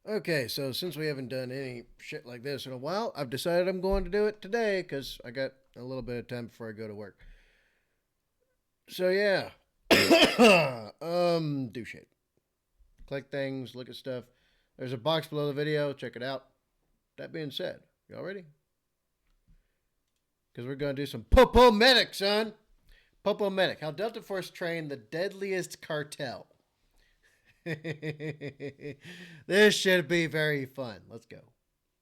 Okay, so since we haven't done any shit like this in a while, I've decided I'm going to do it today because I got a little bit of time before I go to work. So yeah, do shit. Click things, look at stuff. There's a box below the video. Check it out. That being said, y'all ready? Because we're going to do some Popo Medic, son. Popo Medic. How Delta Force trained the deadliest cartel. This should be very fun. Let's go.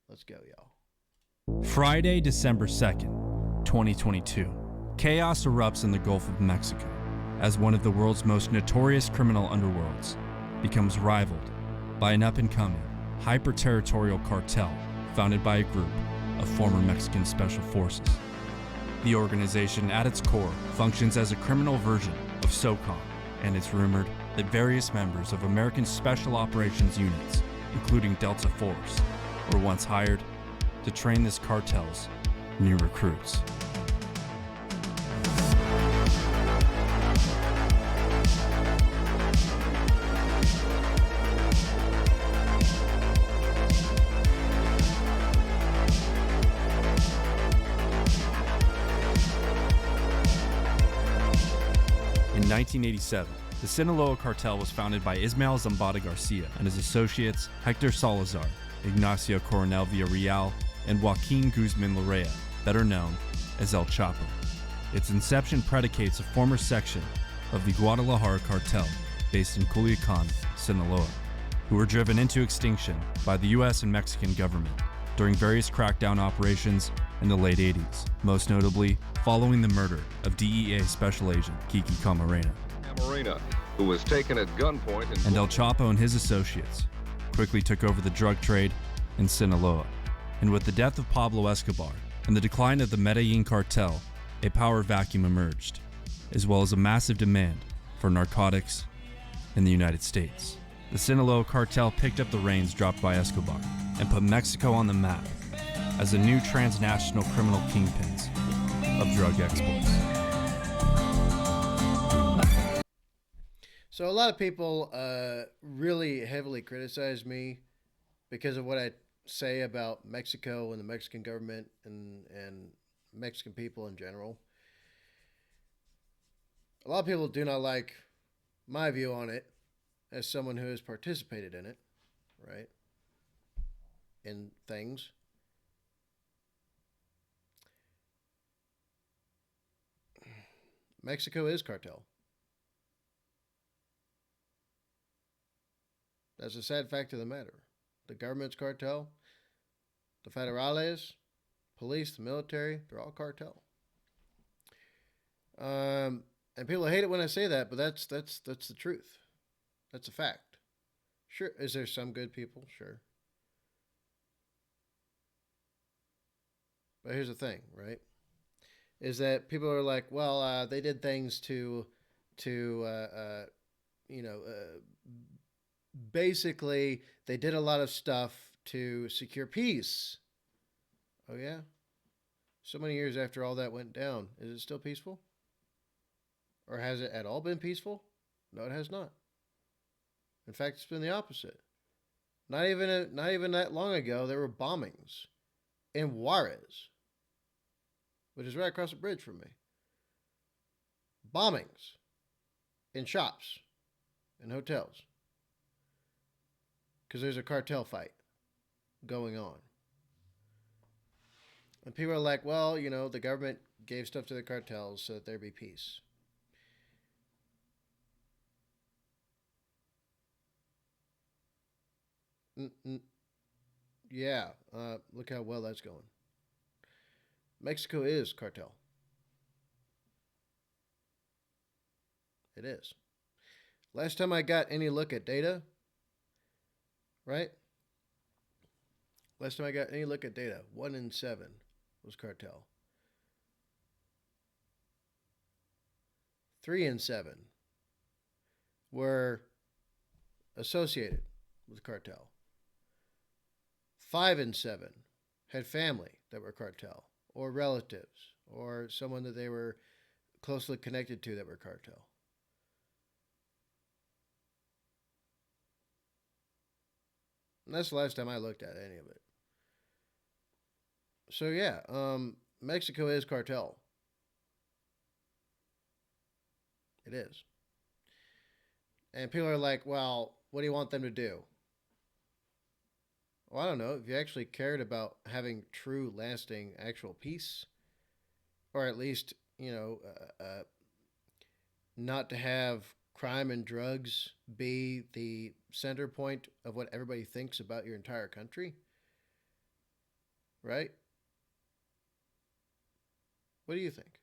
Let's go, y'all. Friday, December 2nd, 2022. Chaos erupts in the Gulf of Mexico as one of the world's most notorious criminal underworlds becomes rivaled by an up-and-coming, hyper-territorial cartel founded by a group of former Mexican special forces. The organization, at its core, functions as a criminal version of SOCOM, and it's rumored that various members of American Special Operations units, including Delta Force, were once hired to train this cartel's new recruits. In 1987, the Sinaloa cartel was founded by Ismael Zambada Garcia and his associates Hector Salazar, Ignacio Coronel Villarreal, and Joaquin Guzman Larrea, better known as El Chapo. Its inception predicates a former section of the Guadalajara cartel based in Culiacan, Sinaloa, who were driven into extinction by the US and Mexican government during various crackdown operations in the late 80s, most notably following the murder of DEA Special Agent Kiki Camarena. Who was taken at gunpoint and El Chapo and his associates quickly took over the drug trade in Sinaloa. And with the death of Pablo Escobar and the decline of the Medellin cartel, a power vacuum emerged, as well as a massive demand for narcotics in the United States. The Sinaloa cartel picked up the reins dropped by Escobar and put Mexico on the map as the new transnational criminal kingpins of drug exports. So a lot of people really heavily criticize me because of what I say about Mexico and the Mexican government and Mexican people in general. A lot of people do not like my view on it as someone who has participated in it, right? In things. Mexico is cartel. That's a sad fact of the matter. The government's cartel, the federales, police, the military, they're all cartel. And people hate it when I say that, but that's the truth. That's a fact. Sure, is there some good people? Sure. But here's the thing, right? Is that people are like, well, they did things to basically, they did a lot of stuff to secure peace. Oh, yeah? So many years after all that went down, is it still peaceful? Or has it at all been peaceful? No, it has not. In fact, it's been the opposite. Not even that long ago, there were bombings in Juarez, which is right across the bridge from me. Bombings in shops, in hotels. Because there's a cartel fight going on. And people are like, well, the government gave stuff to the cartels so that there be peace. Yeah, look how well that's going. Mexico is cartel. It is. Last time I got any look at data, right? Last time I got any look at data, 1 in 7 was cartel. 3 in 7 were associated with cartel. 5 in 7 had family that were cartel, or relatives, or someone that they were closely connected to that were cartel. And that's the last time I looked at any of it. So yeah, Mexico is cartel. It is. And people are like, well, what do you want them to do? Well, I don't know. If you actually cared about having true, lasting, actual peace, or at least, not to have crime and drugs be the center point of what everybody thinks about your entire country, right? What do you think?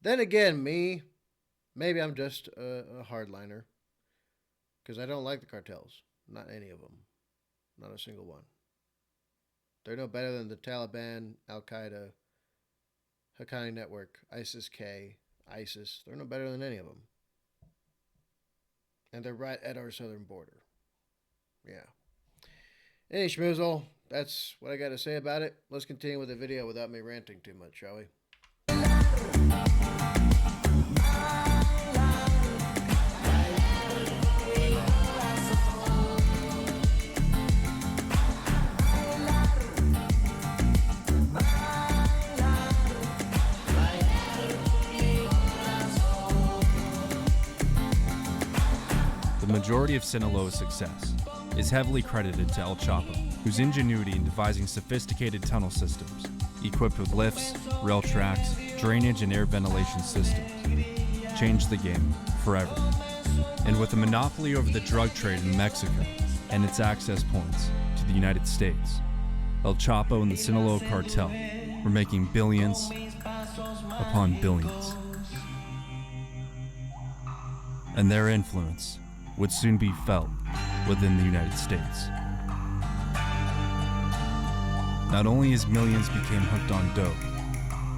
Then again, maybe I'm just a hardliner because I don't like the cartels. Not any of them. Not a single one. They're no better than the Taliban, Al Qaeda, Haqqani Network, ISIS K, ISIS. They're no better than any of them. And they're right at our southern border. Yeah. Any schmoozle, that's what I got to say about it. Let's continue with the video without me ranting too much, shall we? The majority of Sinaloa's success is heavily credited to El Chapo, whose ingenuity in devising sophisticated tunnel systems, equipped with lifts, rail tracks, drainage, and air ventilation systems, changed the game forever. And with a monopoly over the drug trade in Mexico and its access points to the United States, El Chapo and the Sinaloa cartel were making billions upon billions. And their influence would soon be felt within the United States. Not only as millions became hooked on dope,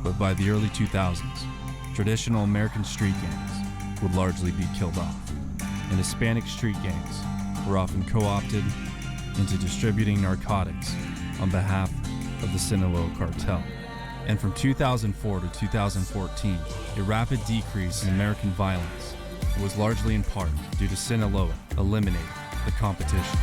but by the early 2000s, traditional American street gangs would largely be killed off, and Hispanic street gangs were often co-opted into distributing narcotics on behalf of the Sinaloa cartel. And from 2004 to 2014, a rapid decrease in American violence was largely in part due to Sinaloa eliminating the competition.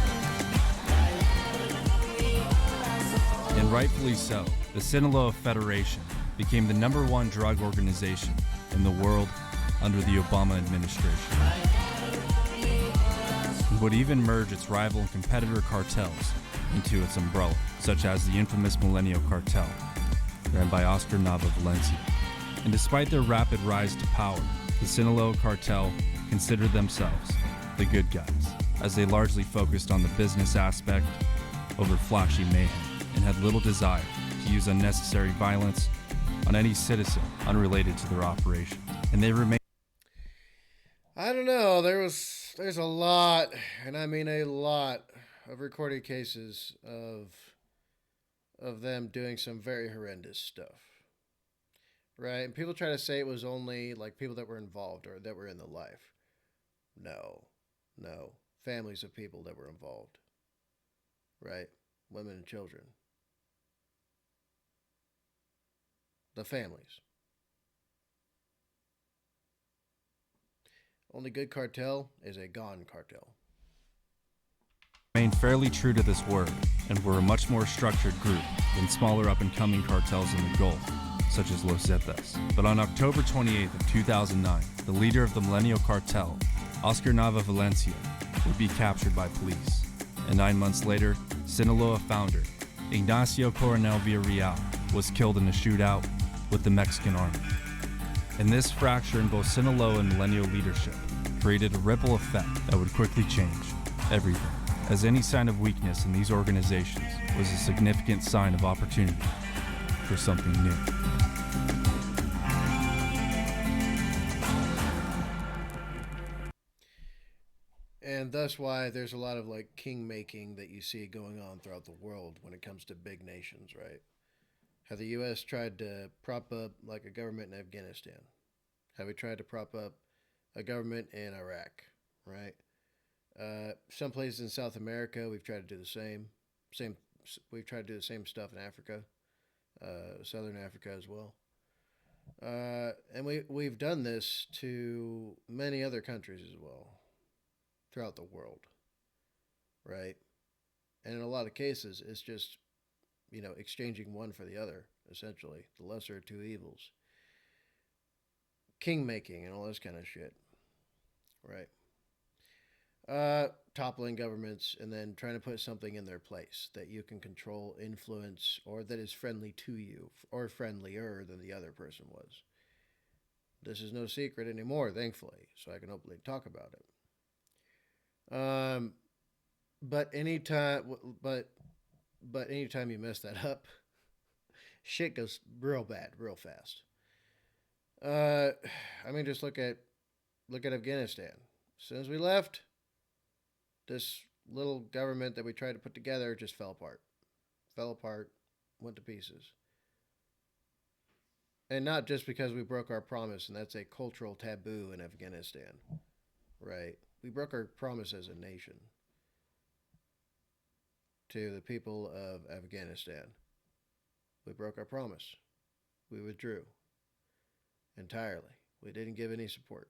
And rightfully so, the Sinaloa Federation became the #1 drug organization in the world under the Obama administration. It would even merge its rival and competitor cartels into its umbrella, such as the infamous Milenio Cartel, ran by Oscar Nava Valencia. And despite their rapid rise to power, the Sinaloa cartel considered themselves the good guys, as they largely focused on the business aspect over flashy mayhem and had little desire to use unnecessary violence on any citizen unrelated to their operation. And they remained. I don't know. There's a lot, and I mean a lot, of recorded cases of them doing some very horrendous stuff. Right? And people try to say it was only like people that were involved or that were in the life. No. Families of people that were involved. Right? Women and children. The families. Only good cartel is a gone cartel. Remained fairly true to this word and were a much more structured group than smaller up-and-coming cartels in the Gulf, such as Los Zetas. But on October 28th of 2009, the leader of the Milenio Cartel, Oscar Nava Valencia, would be captured by police. And 9 months later, Sinaloa founder, Ignacio Coronel Villarreal, was killed in a shootout with the Mexican army. And this fracture in both Sinaloa and Milenio leadership created a ripple effect that would quickly change everything, as any sign of weakness in these organizations was a significant sign of opportunity for something new. And thus why there's a lot of like king making that you see going on throughout the world when it comes to big nations, right? How the U.S. tried to prop up like a government in Afghanistan. How we tried to prop up a government in Iraq, right? Some places in South America, we've tried to do the same. We've tried to do the same stuff in Africa, Southern Africa as well. And we've done this to many other countries as well, throughout the world, right? And in a lot of cases, it's just, exchanging one for the other, essentially. The lesser of two evils. King making and all this kind of shit. Right. Toppling governments and then trying to put something in their place that you can control, influence, or that is friendly to you, or friendlier than the other person was. This is no secret anymore, thankfully, so I can openly talk about it. But anytime you mess that up, shit goes real bad, real fast. Just look at Afghanistan. As soon as we left, this little government that we tried to put together just fell apart. Went to pieces. And not just because we broke our promise, and that's a cultural taboo in Afghanistan. Right? We broke our promise as a nation to the people of Afghanistan. We broke our promise. We withdrew entirely. We didn't give any support.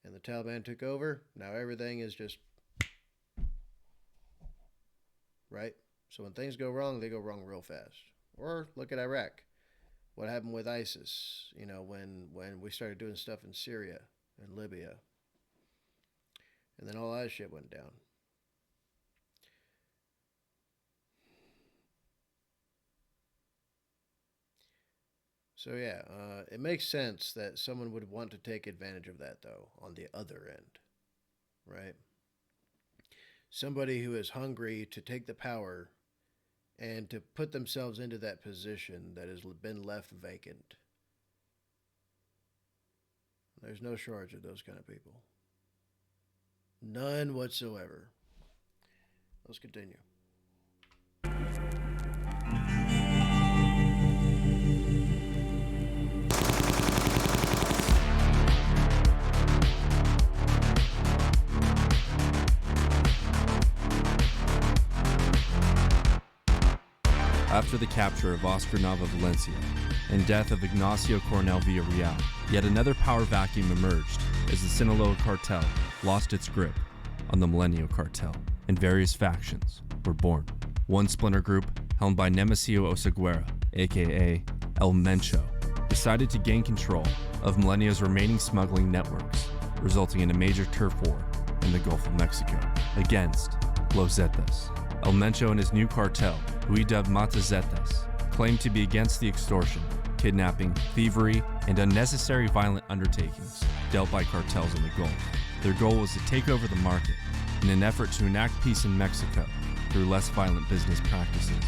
And the Taliban took over. Now everything is just... Right? So when things go wrong, they go wrong real fast. Or look at Iraq. What happened with ISIS, when we started doing stuff in Syria and Libya. And then all that shit went down. So yeah, it makes sense that someone would want to take advantage of that, though, on the other end, right? Somebody who is hungry to take the power and to put themselves into that position that has been left vacant. There's no shortage of those kind of people. None whatsoever. Let's continue. After the capture of Oscar Nava Valencia and death of Ignacio Coronel Villarreal, yet another power vacuum emerged as the Sinaloa cartel lost its grip on the Milenio cartel, and various factions were born. One splinter group, helmed by Nemesio Oseguera, aka El Mencho, decided to gain control of Milenio's remaining smuggling networks, resulting in a major turf war in the Gulf of Mexico against Los Zetas. El Mencho and his new cartel, who he dubbed Mata Zetas, claimed to be against the extortion, kidnapping, thievery, and unnecessary violent undertakings dealt by cartels in the Gulf. Their goal was to take over the market in an effort to enact peace in Mexico through less violent business practices.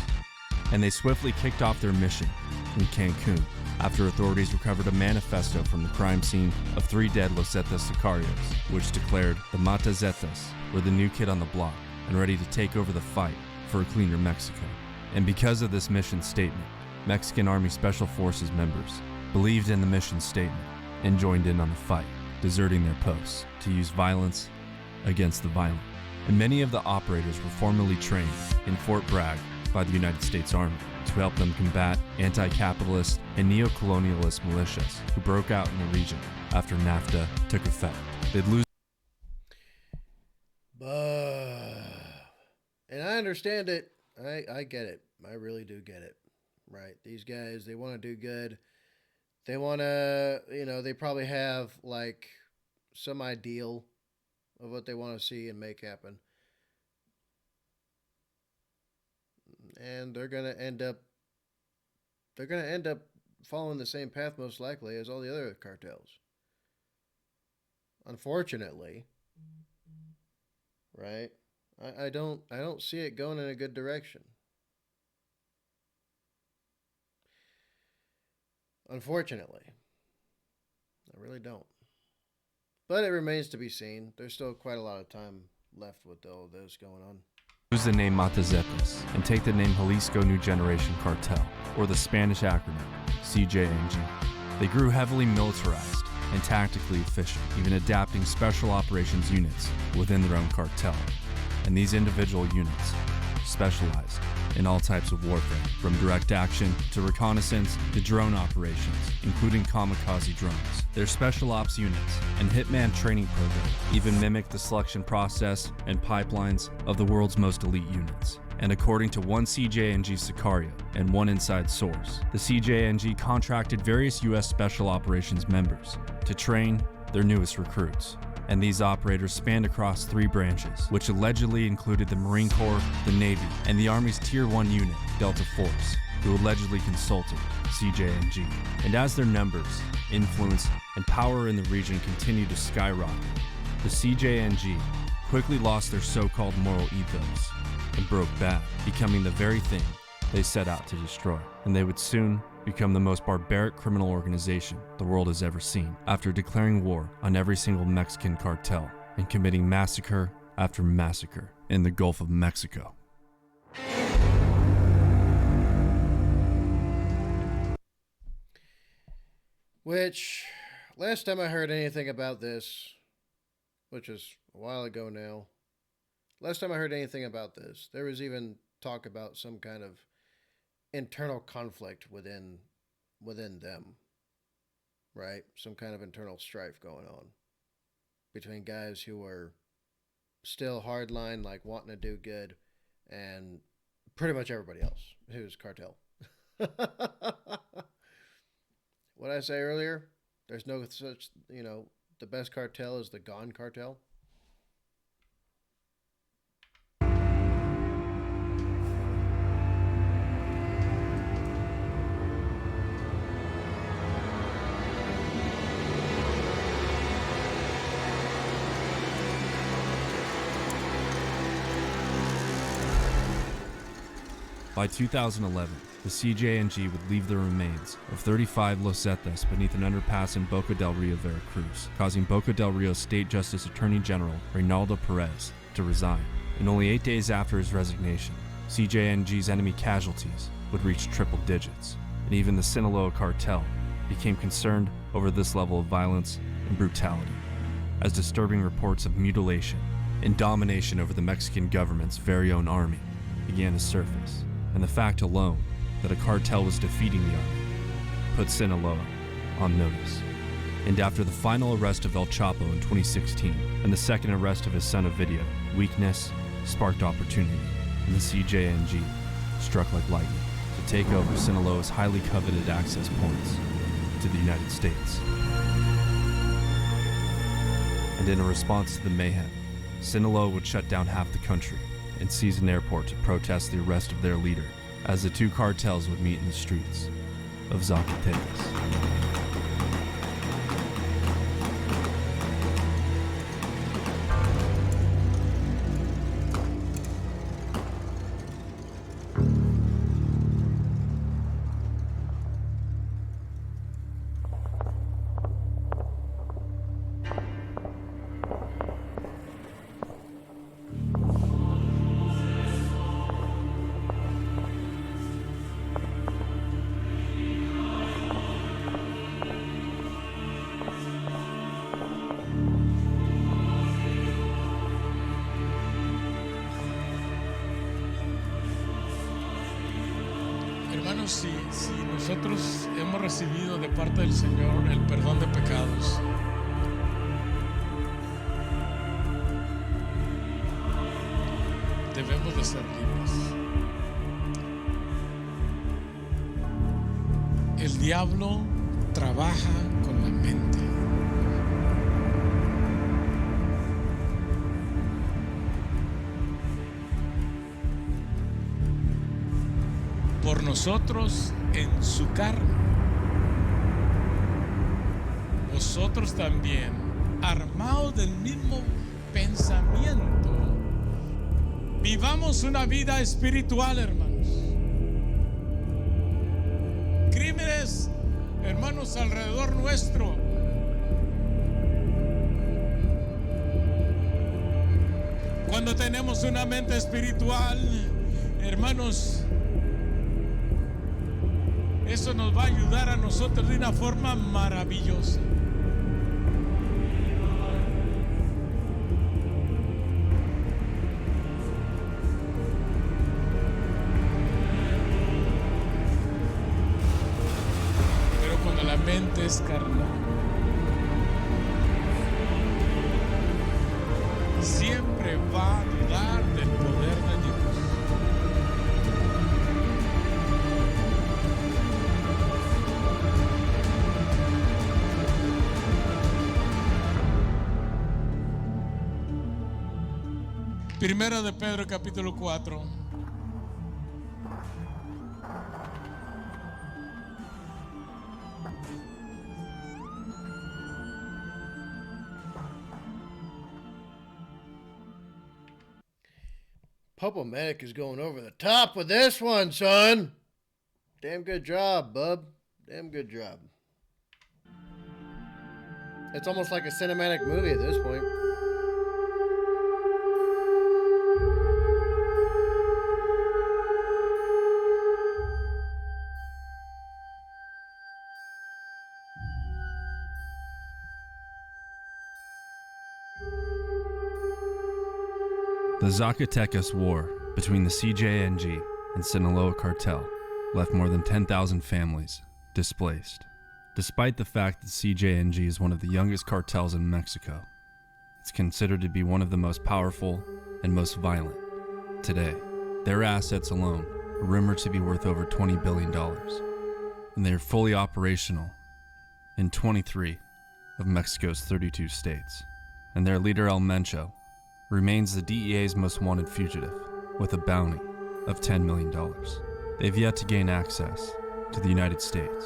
And they swiftly kicked off their mission in Cancun after authorities recovered a manifesto from the crime scene of 3 dead Los Zetas sicarios, which declared the Mata Zetas were the new kid on the block and ready to take over the fight for a cleaner Mexico. And because of this mission statement, Mexican Army Special Forces members believed in the mission statement and joined in on the fight, deserting their posts to use violence against the violent. And many of the operators were formerly trained in Fort Bragg by the United States Army to help them combat anti-capitalist and neo-colonialist militias who broke out in the region after NAFTA took effect. They'd lose. And I understand it. I get it. I really do get it. Right? These guys, they want to do good. They want to, they probably have like some ideal of what they want to see and make happen. And they're going to end up following the same path most likely as all the other cartels. Unfortunately. Right? I don't see it going in a good direction. Unfortunately. I really don't. But it remains to be seen. There's still quite a lot of time left with all this going on. Use the name Mata Zetas and take the name Jalisco New Generation Cartel, or the Spanish acronym CJNG. They grew heavily militarized and tactically efficient, even adapting special operations units within their own cartel. And these individual units specialized in all types of warfare, from direct action to reconnaissance to drone operations, including kamikaze drones. Their special ops units and Hitman training program even mimic the selection process and pipelines of the world's most elite units. And according to one CJNG Sicario and one inside source, the CJNG contracted various U.S. Special Operations members to train their newest recruits. And these operators spanned across 3 branches, which allegedly included the Marine Corps, the Navy, and the Army's Tier 1 unit, Delta Force, who allegedly consulted CJNG. And as their numbers, influence, and power in the region continued to skyrocket, the CJNG quickly lost their so-called moral ethos and broke bad, becoming the very thing they set out to destroy. And they would soon become the most barbaric criminal organization the world has ever seen, after declaring war on every single Mexican cartel and committing massacre after massacre in the Gulf of Mexico. Which, last time I heard anything about this, which is a while ago now, last time I heard anything about this, there was even talk about some kind of internal conflict within them, right? Some kind of internal strife going on between guys who are still hardline, like wanting to do good, and pretty much everybody else who's cartel. What I say earlier, there's no such, the best cartel is the gone cartel. By 2011, the CJNG would leave the remains of 35 Los Zetas beneath an underpass in Boca del Rio, Veracruz, causing Boca del Rio State Justice Attorney General Reynaldo Perez to resign. And only 8 days after his resignation, CJNG's enemy casualties would reach triple digits, and even the Sinaloa cartel became concerned over this level of violence and brutality, as disturbing reports of mutilation and domination over the Mexican government's very own army began to surface. And the fact alone that a cartel was defeating the army put Sinaloa on notice. And after the final arrest of El Chapo in 2016 and the second arrest of his son Ovidio, weakness sparked opportunity, and the CJNG struck like lightning to take over Sinaloa's highly coveted access points to the United States. And in a response to the mayhem, Sinaloa would shut down half the country and seize an airport to protest the arrest of their leader, as the 2 cartels would meet in the streets of Zacatecas. Hermanos, si nosotros hemos recibido de parte del Señor el perdón de pecados, debemos de ser libres. El diablo trabaja con la mente. Por nosotros en su carne. Vosotros también, armados del mismo pensamiento, vivamos una vida espiritual, hermanos. Crímenes, hermanos, alrededor nuestro. Cuando tenemos una mente espiritual, hermanos, eso nos va a ayudar a nosotros de una forma maravillosa. es carnal. Siempre va a dudar del poder de Dios. Primera de Pedro capítulo 4. Popo Medic is going over the top with this one, son. Damn good job, bub. Damn good job. It's almost like a cinematic movie at this point. The Zacatecas War between the CJNG and Sinaloa cartel left more than 10,000 families displaced. Despite the fact that CJNG is one of the youngest cartels in Mexico, it's considered to be one of the most powerful and most violent today. Their assets alone are rumored to be worth over $20 billion, and they are fully operational in 23 of Mexico's 32 states. And their leader El Mencho remains the DEA's most wanted fugitive with a bounty of $10 million. They've yet to gain access to the United States,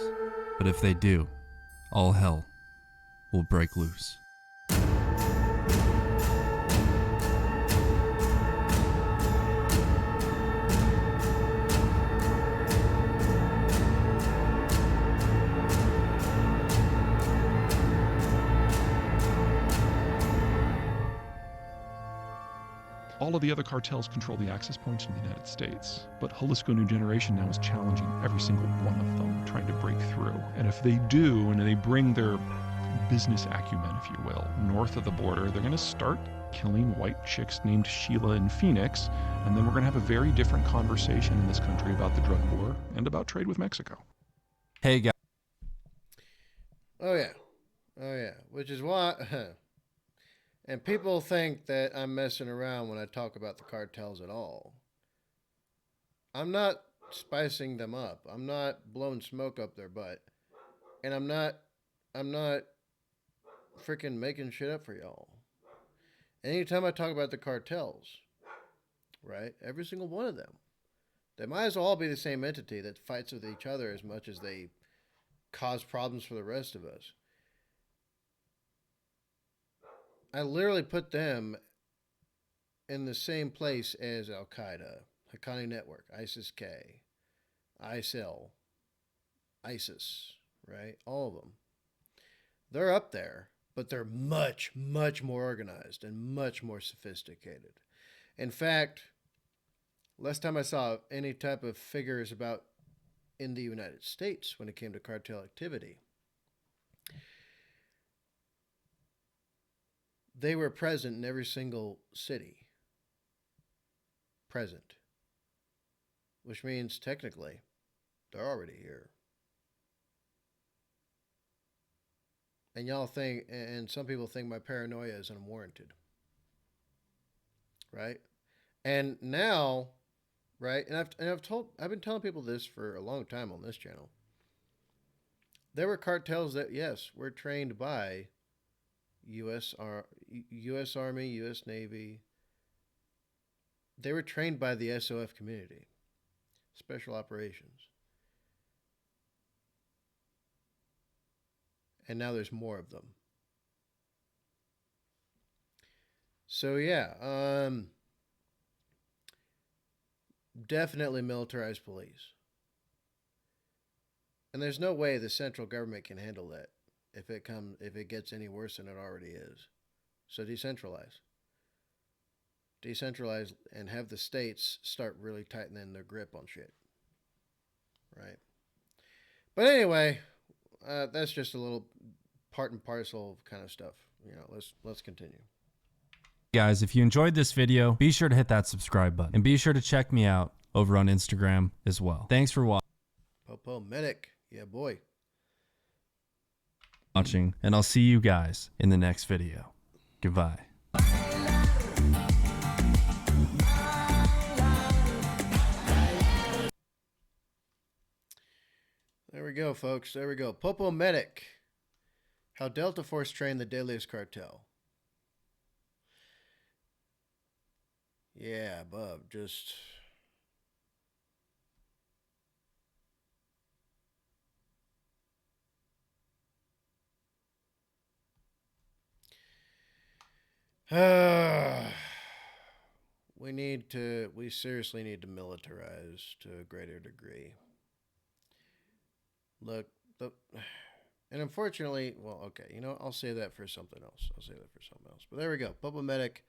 but if they do, all hell will break loose. All of the other cartels control the access points in the United States, but Jalisco New Generation now is challenging every single one of them, trying to break through. And if they do, and they bring their business acumen, if you will, north of the border, they're going to start killing white chicks named Sheila in Phoenix, and then we're going to have a very different conversation in this country about the drug war and about trade with Mexico. Hey guys. Oh, yeah. Oh, yeah. Which is why... And people think that I'm messing around when I talk about the cartels at all. I'm not spicing them up. I'm not blowing smoke up their butt. And I'm not freaking making shit up for y'all. Anytime I talk about the cartels, right? Every single one of them. They might as well all be the same entity that fights with each other as much as they cause problems for the rest of us. I literally put them in the same place as Al-Qaeda, Haqqani Network, ISIS-K, ISIL, ISIS, right? All of them. They're up there, but they're much, much more organized and much more sophisticated. In fact, last time I saw any type of figures about in the United States when it came to cartel activity, they were present in every single city. Present. Which means, technically, they're already here. And y'all think, and some people think my paranoia is unwarranted. Right? And now, right, and I've been telling people this for a long time on this channel. There were cartels that, yes, were trained by U.S. Army, U.S. Navy. They were trained by the SOF community, Special Operations. And now there's more of them. So yeah, definitely militarized police. And there's no way the central government can handle that if it gets any worse than it already is. So decentralize. Decentralize and have the states start really tightening their grip on shit. Right? But anyway, that's just a little part and parcel kind of stuff. You know, let's continue. Guys, if you enjoyed this video, be sure to hit that subscribe button and be sure to check me out over on Instagram as well. Thanks for watching. Popo Medic. Yeah, boy. watching, and I'll see you guys in the next video. Goodbye. There we go, folks. There we go. Popo Medic. How Delta Force trained the Deadliest Cartel. Yeah, bub. Just... we seriously need to militarize to a greater degree. Look, and unfortunately, well, okay, you know, I'll say that for something else. But there we go. Popo Medic,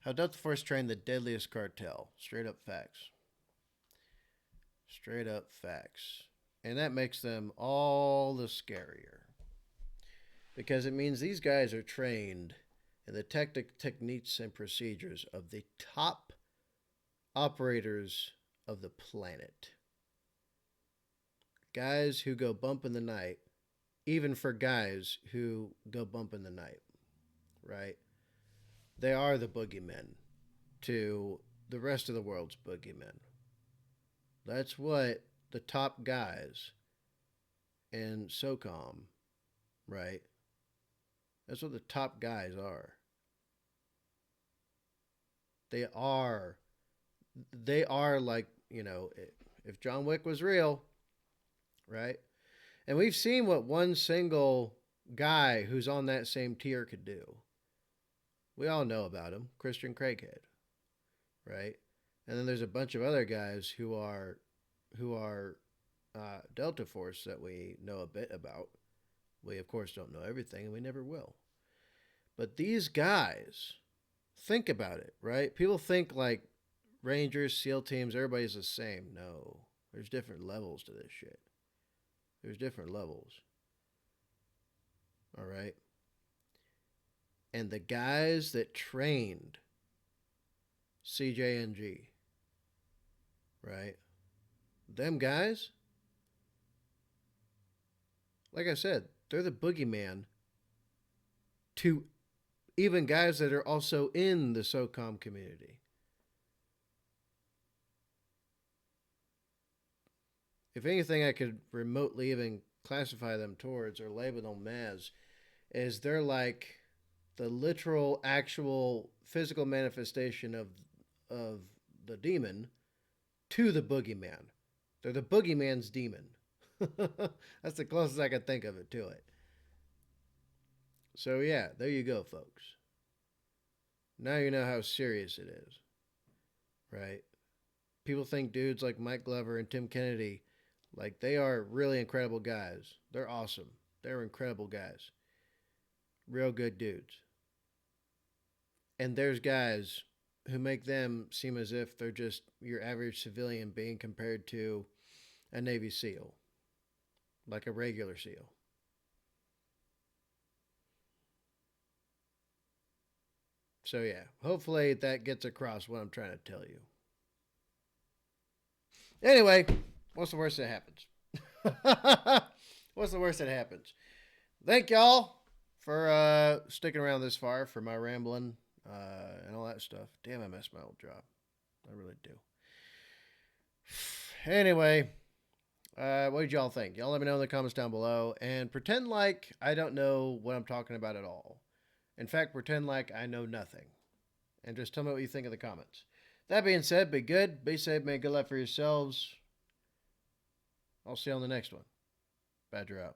how Delta Force trained the Deadliest Cartel. Straight up facts. Straight up facts. And that makes them all the scarier. Because it means these guys are trained in the techniques and procedures of the top operators of the planet. Guys who go bump in the night, even for guys who go bump in the night, right? They are the boogeymen to the rest of the world's boogeymen. That's what the top guys in SOCOM, right? That's what the top guys are. They are like, you know, if John Wick was real, right? And we've seen what one single guy who's on that same tier could do. We all know about him, Christian Craighead, right? And then there's a bunch of other guys who are Delta Force that we know a bit about. We, of course, don't know everything, and we never will. But these guys, think about it, right? People think like Rangers, SEAL teams, everybody's the same. No, there's different levels to this shit. There's different levels. All right? And the guys that trained CJNG, right? Them guys, like I said, they're the boogeyman to even guys that are also in the SOCOM community. If anything I could remotely even classify them towards or label them as, is they're like the literal, actual, physical manifestation of the demon to the boogeyman. They're the boogeyman's demon. That's the closest I could think of it to it. So yeah, there you go, folks. Now you know how serious it is, right? People think dudes like Mike Glover and Tim Kennedy, like they are really incredible guys. They're awesome. They're incredible guys. Real good dudes. And there's guys who make them seem as if they're just your average civilian being compared to a Navy SEAL, like a regular SEAL. So yeah, hopefully that gets across what I'm trying to tell you. Anyway, what's the worst that happens? What's the worst that happens? Thank y'all for sticking around this far for my rambling and all that stuff. Damn, I miss my old job. I really do. Anyway, what did y'all think? Y'all let me know in the comments down below. And pretend like I don't know what I'm talking about at all. In fact, pretend like I know nothing. And just tell me what you think in the comments. That being said, be good, be safe, make good life for yourselves. I'll see you on the next one. Badger out.